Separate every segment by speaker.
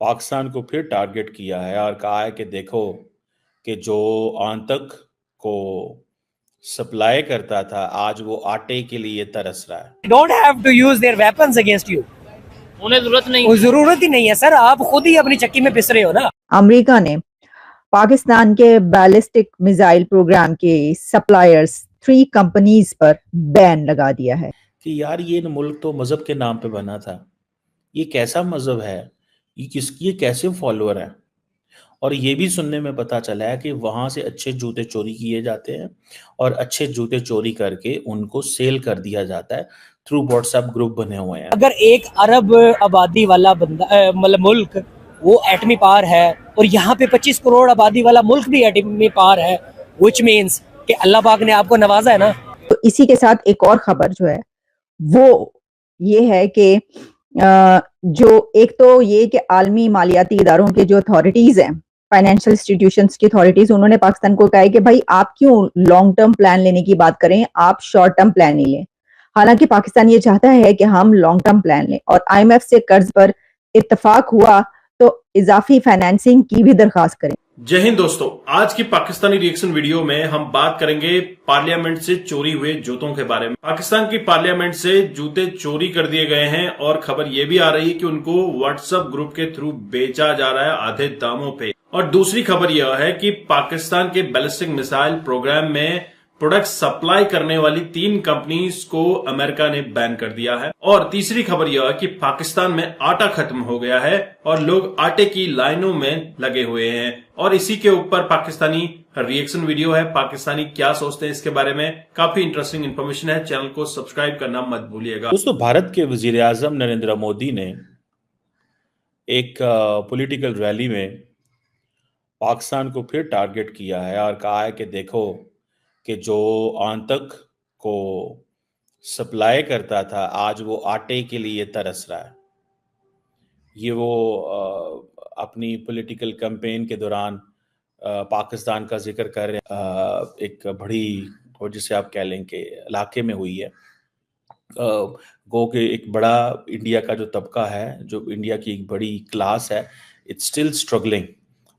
Speaker 1: पाकिस्तान को फिर टारगेट किया है और कहा है कि देखो कि जो आतंक को सप्लाई करता था आज वो आटे के लिए तरस रहा है।
Speaker 2: don't have to use their weapons against you.
Speaker 3: उन्हें जरूरत नहीं
Speaker 2: कोई जरूरत ही नहीं है सर, आप खुद ही अपनी चक्की में पिस रहे हो ना।
Speaker 4: अमेरिका ने पाकिस्तान के बैलिस्टिक मिसाइल प्रोग्राम के सप्लायर्स 3 कंपनीज पर बैन लगा दिया है
Speaker 1: कि यार ये मुल्क तो मजहब के नाम पे बना था, ये कैसा मजहब है, ये कैसे फॉलोअर है। और ये भी सुनने में पता चला है कि वहां से अच्छे जूते चोरी किए जाते हैं और अच्छे जूते चोरी करके उनको सेल कर दिया जाता है थ्रू व्हाट्सएप ग्रुप बने हुए हैं।
Speaker 2: अगर 1 अरब आबादी वाला बंदा मतलब मुल्क वो एटमी पावर है और यहाँ पे 25 करोड़ आबादी वाला मुल्क भी एटमी पावर है, व्हिच मींस कि अल्लाह पाक ने आपको नवाजा है ना।
Speaker 4: तो इसी के साथ एक और खबर जो है वो ये है कि जो एक तो ये कि आलमी मालियाती इदारों के जो अथॉरिटीज हैं, फाइनेंशियल इंस्टीट्यूशंस की अथॉरिटीज, उन्होंने पाकिस्तान को कहा है कि भाई आप क्यों लॉन्ग टर्म प्लान लेने की बात करें, आप शॉर्ट टर्म प्लान ही लें। हालांकि पाकिस्तान ये चाहता है कि हम लॉन्ग टर्म प्लान लें और आईएमएफ से कर्ज पर इत्तेफाक हुआ तो इजाफी फाइनेंसिंग की भी दरखास्त करें।
Speaker 5: जय हिंद दोस्तों, आज की पाकिस्तानी रिएक्शन वीडियो में हम बात करेंगे पार्लियामेंट से चोरी हुए जूतों के बारे में। पाकिस्तान की पार्लियामेंट से जूते चोरी कर दिए गए हैं और खबर यह भी आ रही है कि उनको व्हाट्सएप ग्रुप के थ्रू बेचा जा रहा है आधे दामों पे। और दूसरी खबर यह है कि पाकिस्तान के बैलिस्टिक मिसाइल प्रोग्राम में प्रोडक्ट सप्लाई करने वाली 3 कंपनीज को अमेरिका ने बैन कर दिया है। और तीसरी खबर यह है कि पाकिस्तान में आटा खत्म हो गया है और लोग आटे की लाइनों में लगे हुए हैं। और इसी के ऊपर पाकिस्तानी रिएक्शन वीडियो है, पाकिस्तानी क्या सोचते हैं इसके बारे में, काफी इंटरेस्टिंग इन्फॉर्मेशन है। चैनल को सब्सक्राइब करना मत भूलिएगा।
Speaker 1: दोस्तों, भारत के वजीर आजम नरेंद्र मोदी ने एक पॉलिटिकल रैली में पाकिस्तान को फिर टारगेट किया है और कहा है कि देखो कि जो आतंक को सप्लाई करता था आज वो आटे के लिए तरस रहा है। ये वो अपनी पॉलिटिकल कैंपेन के दौरान पाकिस्तान का जिक्र कर रहे हैं। एक बड़ी, और जिसे आप कह लें कि इलाके में हुई है। गो के एक बड़ा इंडिया का जो तबका है, जो इंडिया की एक बड़ी क्लास है, इट्स स्टिल स्ट्रगलिंग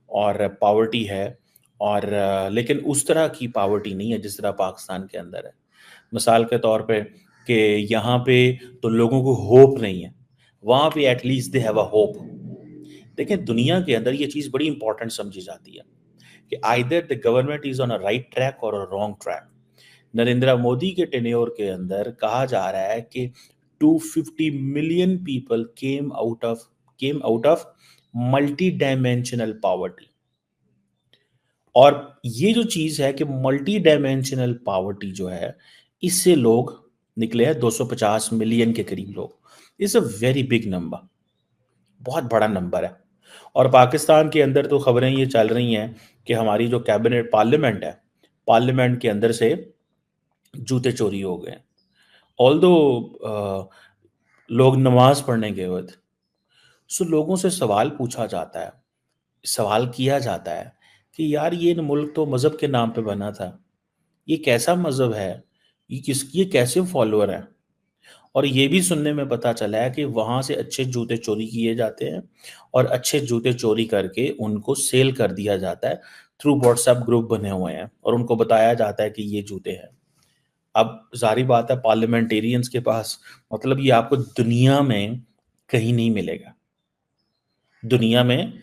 Speaker 1: और पावर्टी है। और लेकिन उस तरह की पावर्टी नहीं है जिस तरह पाकिस्तान के अंदर है। मिसाल के तौर पे कि यहाँ पे तो लोगों को होप नहीं है, वहाँ पे at least they have a hope. देखें, दुनिया के अंदर ये चीज़ बड़ी इंपॉर्टेंट समझी जाती है कि either the government is on a right track और a wrong track. Narendra Modi के टेन्योर के अंदर कहा जा रहा है कि 250 million people came out of multi dimensional poverty. और ये जो चीज है कि मल्टी डायमेंशनल पॉवर्टी जो है, इससे लोग निकले हैं 250 मिलियन के करीब लोग। It's a very big number, बहुत बड़ा नंबर है। और पाकिस्तान के अंदर तो खबरें ये चल रही हैं कि हमारी जो कैबिनेट पार्लियामेंट है, पार्लियामेंट के अंदर से जूते चोरी हो गए। ऑल्दो लोग नमाज पढ़ने गए हुए थे। सो लोगों से सवाल पूछा जाता है, सवाल किया जाता है कि यार ये मुल्क तो मजहब के नाम पे बना था, ये कैसा मजहब है, ये कैसे फॉलोअर है। और ये भी सुनने में पता चला है कि वहां से अच्छे जूते चोरी किए जाते हैं और अच्छे जूते चोरी करके उनको सेल कर दिया जाता है थ्रू व्हाट्सएप ग्रुप बने हुए हैं और उनको बताया जाता है कि ये जूते हैं। अब जारी बात है, पार्लियामेंटेरियंस के पास, मतलब ये आपको दुनिया में कहीं नहीं मिलेगा, दुनिया में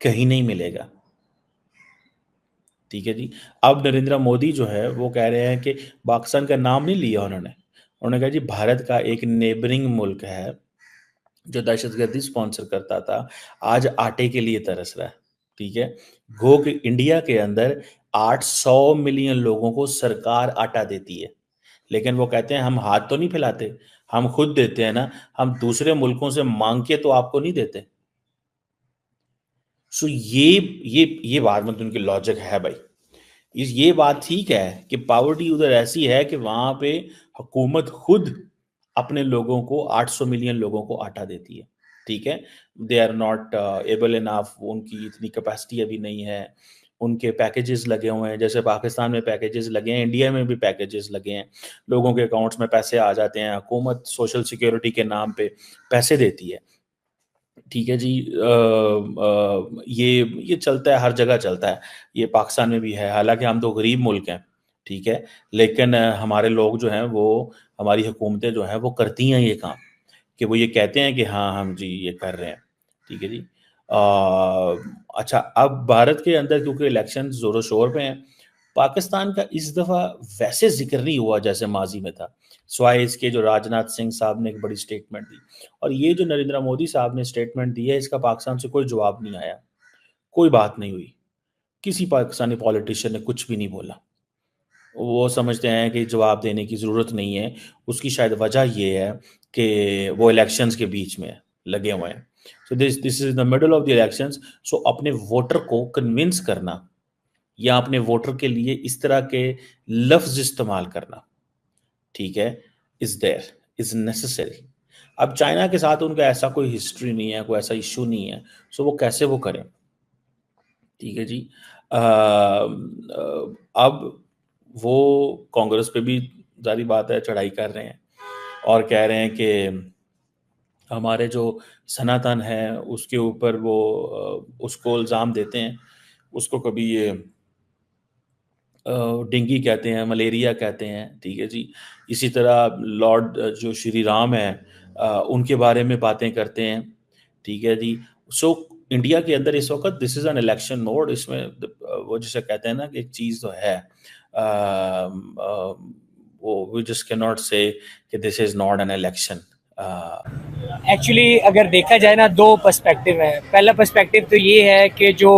Speaker 1: कहीं नहीं मिलेगा। ठीक है जी। अब नरेंद्र मोदी जो है वो कह रहे हैं कि पाकिस्तान का नाम नहीं लिया उन्होंने कहा जी भारत का एक नेबरिंग मुल्क है जो दहशतगर्दी स्पॉन्सर करता था, आज आटे के लिए तरस रहा है। ठीक है। गो कि इंडिया के अंदर 800 मिलियन लोगों को सरकार आटा देती है, लेकिन वो कहते हैं हम हाथ तो नहीं फैलाते, हम खुद देते हैं ना, हम दूसरे मुल्कों से मांग के तो आपको नहीं देते। सो ये बात मतलब उनकी लॉजिक है भाई। ये बात ठीक है कि पावर्टी उधर ऐसी है कि वहां पे हुकूमत खुद अपने लोगों को 800 मिलियन लोगों को आटा देती है। ठीक है। They are not able enough, उनकी इतनी कैपेसिटी अभी नहीं है। उनके पैकेजेस लगे हुए हैं, जैसे पाकिस्तान में पैकेजेस लगे हैं, इंडिया में भी पैकेजेस लगे हैं। लोगों के अकाउंट्स में पैसे आ जाते हैं, हुकूमत सोशल सिक्योरिटी के नाम पे पैसे देती है। ठीक है जी। ये चलता है, हर जगह चलता है, ये पाकिस्तान में भी है। हालांकि हम तो गरीब मुल्क हैं, ठीक है, लेकिन हमारे लोग जो हैं वो, हमारी हुकूमतें जो हैं वो करती हैं ये काम, कि वो ये कहते हैं कि हाँ हम जी ये कर रहे हैं, ठीक है जी। अच्छा, अब भारत के अंदर क्योंकि इलेक्शन ज़ोरों शोर पे हैं, पाकिस्तान का इस दफ़ा वैसे जिक्र नहीं हुआ जैसे माजी में था, स्वाय इसके जो राजनाथ सिंह साहब ने एक बड़ी स्टेटमेंट दी, और ये जो नरेंद्र मोदी साहब ने स्टेटमेंट दी है, इसका पाकिस्तान से कोई जवाब नहीं आया, कोई बात नहीं हुई, किसी पाकिस्तानी पॉलिटिशियन ने कुछ भी नहीं बोला। वो समझते हैं कि जवाब देने की ज़रूरत नहीं है। उसकी शायद वजह ये है कि वो इलेक्शंस के बीच में लगे हुए हैं। So this is the middle of the elections. So अपने वोटर को कन्विंस करना या अपने वोटर के लिए इस तरह के लफ्ज़ इस्तेमाल करना, ठीक है, इज़ नेसेसरी। अब चाइना के साथ उनका ऐसा कोई हिस्ट्री नहीं है, कोई ऐसा इश्यू नहीं है, सो वो कैसे वो करें, ठीक है जी। अब वो कांग्रेस पे भी जारी बात है चढ़ाई कर रहे हैं और कह रहे हैं कि हमारे जो सनातन है उसके ऊपर वो उसको इल्ज़ाम देते हैं, उसको कभी ये डेंगू कहते हैं, मलेरिया कहते हैं, ठीक है जी। इसी तरह लॉर्ड जो श्री राम हैं उनके बारे में बातें करते हैं, ठीक है जी। सो इंडिया के अंदर इस वक्त this is an election mode. इसमें वो जिसे कहते हैं ना कि एक चीज़ तो है, वो वी जस्ट कैन नॉट से कि this is not an election.
Speaker 2: Actually अगर देखा जाए ना, दो पर्सपेक्टिव है। पहला पर्सपेक्टिव तो ये है कि जो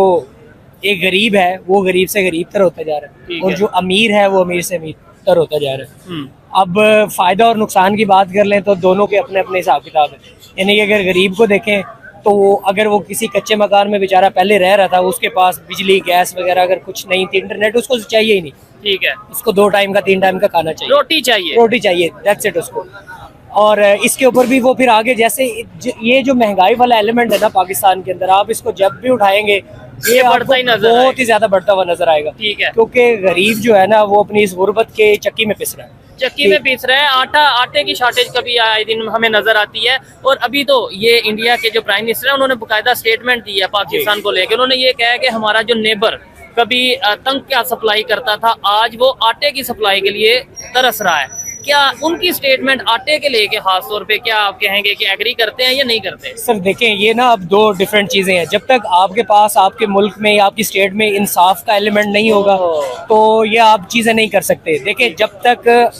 Speaker 2: एक गरीब है वो गरीब से गरीब तर होता जा रहा है, और जो अमीर है वो अमीर से अमीर तर होता जा रहा है। अब फायदा और नुकसान की बात कर लें तो दोनों के अपने अपने हिसाब किताब है। यानी कि अगर गरीब को देखें तो अगर वो किसी कच्चे मकान में बेचारा पहले रह रहा था, उसके पास बिजली गैस वगैरह अगर कुछ नहीं थी, इंटरनेट उसको चाहिए ही नहीं, ठीक है, उसको 2 टाइम का 3 टाइम का खाना चाहिए, रोटी चाहिए, दैट्स इट उसको। और इसके ऊपर भी वो फिर आगे जैसे ये जो महंगाई वाला एलिमेंट है ना पाकिस्तान के अंदर, आप इसको जब भी उठाएंगे ये बढ़ता ही नजर, बहुत ही ज्यादा बढ़ता हुआ नजर आएगा, ठीक है, क्योंकि गरीब जो है ना वो अपनी इस गुर्बत के चक्की में पिस रहा है, आटे की शॉर्टेज कभी आए दिन हमें नजर आती है। और अभी तो ये इंडिया के जो प्राइम मिनिस्टर है उन्होंने बाकायदा स्टेटमेंट दी है पाकिस्तान को लेकर। उन्होंने ये कहा है कि हमारा जो नेबर कभी तंग क्या सप्लाई करता था, आज वो आटे की सप्लाई के लिए तरस रहा है। क्या उनकी स्टेटमेंट आटे के लेके खास तौर पे क्या आप कहेंगे कि एग्री करते हैं या नहीं करते? सर देखें, ये ना अब 2 डिफरेंट चीजें हैं। जब तक आपके पास आपके मुल्क में या आपकी स्टेट में इंसाफ का एलिमेंट नहीं होगा तो ये आप चीजें नहीं कर सकते। देखें, जब तक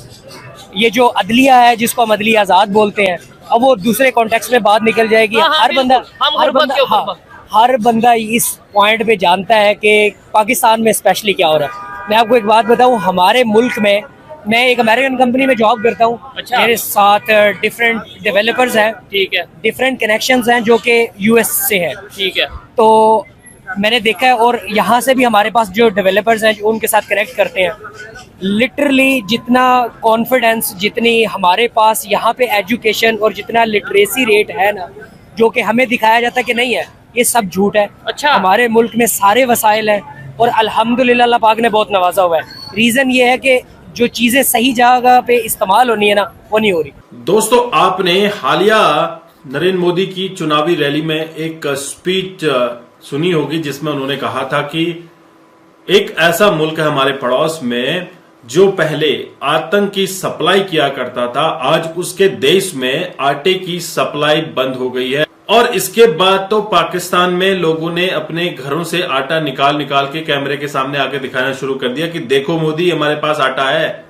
Speaker 2: ये जो अदलिया है जिसको हम अदलिया आजाद बोलते हैं, अब वो दूसरे कॉन्टेक्स्ट में बात निकल जाएगी। हर बंदा इस पॉइंट पे जानता है कि पाकिस्तान में स्पेशली क्या हो रहा है। मैं आपको एक बात बताऊं, हमारे मुल्क में, मैं एक अमेरिकन कंपनी में जॉब करता हूँ, अच्छा। मेरे साथ डिफरेंट डेवलपर्स हैं, ठीक है, डिफरेंट कनेक्शंस हैं जो कि यूएस से हैं, ठीक है। तो मैंने देखा है, और यहाँ से भी हमारे पास जो डेवलपर्स हैं जो उनके साथ कनेक्ट करते हैं, लिटरली जितना कॉन्फिडेंस, जितनी हमारे पास यहाँ पे एजुकेशन और जितना लिटरेसी रेट है ना, जो कि हमें दिखाया जाता है कि नहीं है, ये सब झूठ है। अच्छा, हमारे मुल्क में सारे वसाइल हैं और अल्हम्दुलिल्लाह अल्लाह पाक ने बहुत नवाजा हुआ है। रीज़न ये है कि जो चीजें सही जगह पे इस्तेमाल होनी है ना, वो नहीं हो रही।
Speaker 5: दोस्तों, आपने हालिया नरेंद्र मोदी की चुनावी रैली में एक स्पीच सुनी होगी जिसमें उन्होंने कहा था कि एक ऐसा मुल्क है हमारे पड़ोस में जो पहले आतंक की सप्लाई किया करता था, आज उसके देश में आटे की सप्लाई बंद हो गई है। और इसके बाद तो पाकिस्तान में लोगों ने अपने घरों से आटा निकाल निकाल के कैमरे के सामने आके दिखाना शुरू कर दिया कि देखो मोदी, हमारे पास आटा है,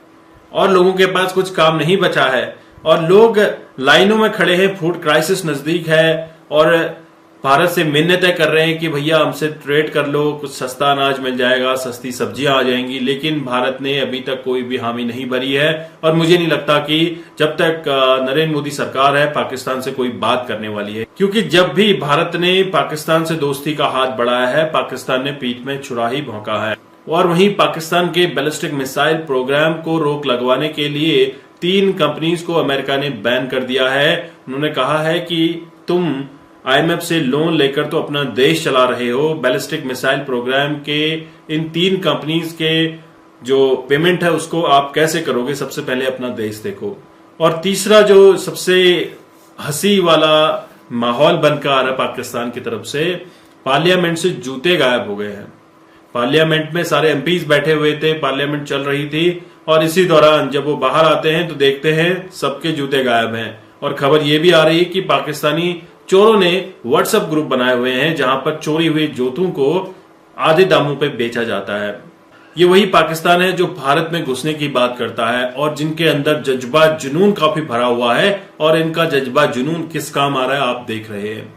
Speaker 5: और लोगों के पास कुछ काम नहीं बचा है, और लोग लाइनों में खड़े हैं, फूड क्राइसिस नजदीक है, और भारत से मिन्नतें कर रहे हैं कि भैया हमसे ट्रेड कर लो, कुछ सस्ता अनाज मिल जाएगा, सस्ती सब्जियां आ जाएंगी। लेकिन भारत ने अभी तक कोई भी हामी नहीं भरी है, और मुझे नहीं लगता कि जब तक नरेंद्र मोदी सरकार है पाकिस्तान से कोई बात करने वाली है, क्योंकि जब भी भारत ने पाकिस्तान से दोस्ती का हाथ बढ़ाया है, पाकिस्तान ने पीठ में छुरा ही भौंका है। और वहीं पाकिस्तान के बैलिस्टिक मिसाइल प्रोग्राम को रोक लगवाने के लिए 3 कंपनीज को अमेरिका ने बैन कर दिया है। उन्होंने कहा है कि तुम IMF से लोन लेकर तो अपना देश चला रहे हो, बैलिस्टिक मिसाइल प्रोग्राम के इन 3 कंपनीज के जो पेमेंट है उसको आप कैसे करोगे, सबसे पहले अपना देश देखो। और तीसरा जो सबसे हंसी वाला माहौल बनकर आ रहा है पाकिस्तान की तरफ से। पार्लियामेंट से जूते गायब हो गए हैं। पार्लियामेंट में सारे एमपीज बैठे हुए थे, पार्लियामेंट चल रही थी और इसी दौरान जब वो बाहर आते हैं तो देखते हैं सबके जूते गायब हैं। और खबर यह भी आ रही है कि पाकिस्तानी चोरों ने व्हाट्सएप ग्रुप बनाए हुए हैं जहां पर चोरी हुए जूतों को आधे दामों पे बेचा जाता है। ये वही पाकिस्तान है जो भारत में घुसने की बात करता है और जिनके अंदर जज्बा जुनून काफी भरा हुआ है। और इनका जज्बा जुनून किस काम आ रहा है आप देख रहे हैं।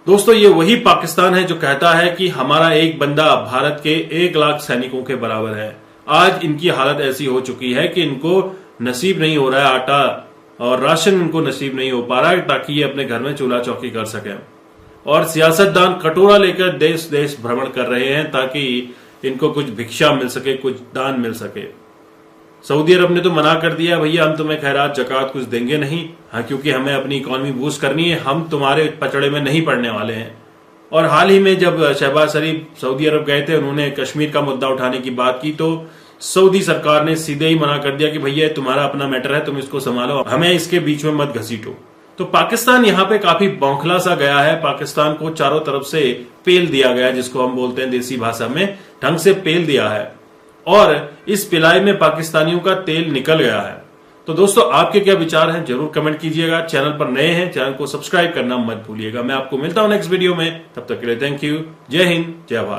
Speaker 5: दोस्तों, ये वही पाकिस्तान है जो कहता है कि हमारा एक बंदा भारत के 1 लाख सैनिकों के बराबर है। आज इनकी हालत ऐसी हो चुकी है कि इनको नसीब नहीं हो रहा है आटा और राशन इनको नसीब नहीं हो पा रहा है ताकि ये अपने घर में चूल्हा चौकी कर सकें। और सियासतदान कटोरा लेकर देश देश भ्रमण कर रहे हैं ताकि इनको कुछ भिक्षा मिल सके, कुछ दान मिल सके। सऊदी अरब ने तो मना कर दिया, भैया हम तुम्हें खैरात जकात कुछ देंगे नहीं, हाँ, क्योंकि हमें अपनी इकोनॉमी बूस्ट करनी है, हम तुम्हारे पचड़े में नहीं पड़ने वाले हैं। और हाल ही में जब शहबाज शरीफ सऊदी अरब गए थे, उन्होंने कश्मीर का मुद्दा उठाने की बात की तो सऊदी सरकार ने सीधे ही मना कर दिया कि भैया तुम्हारा अपना मैटर है, तुम इसको संभालो, हमें इसके बीच में मत घसीटो। तो पाकिस्तान यहाँ पे काफी बौखला सा गया है। पाकिस्तान को चारों तरफ से पेल दिया गया, जिसको हम बोलते हैं देसी भाषा में, ढंग से पेल दिया है और इस पिलाई में पाकिस्तानियों का तेल निकल गया है। तो दोस्तों, आपके क्या विचार हैं जरूर कमेंट कीजिएगा। चैनल पर नए हैं, चैनल को सब्सक्राइब करना मत भूलिएगा। मैं आपको मिलता हूं नेक्स्ट वीडियो में, तब तक के लिए थैंक यू। जय हिंद, जय भारत।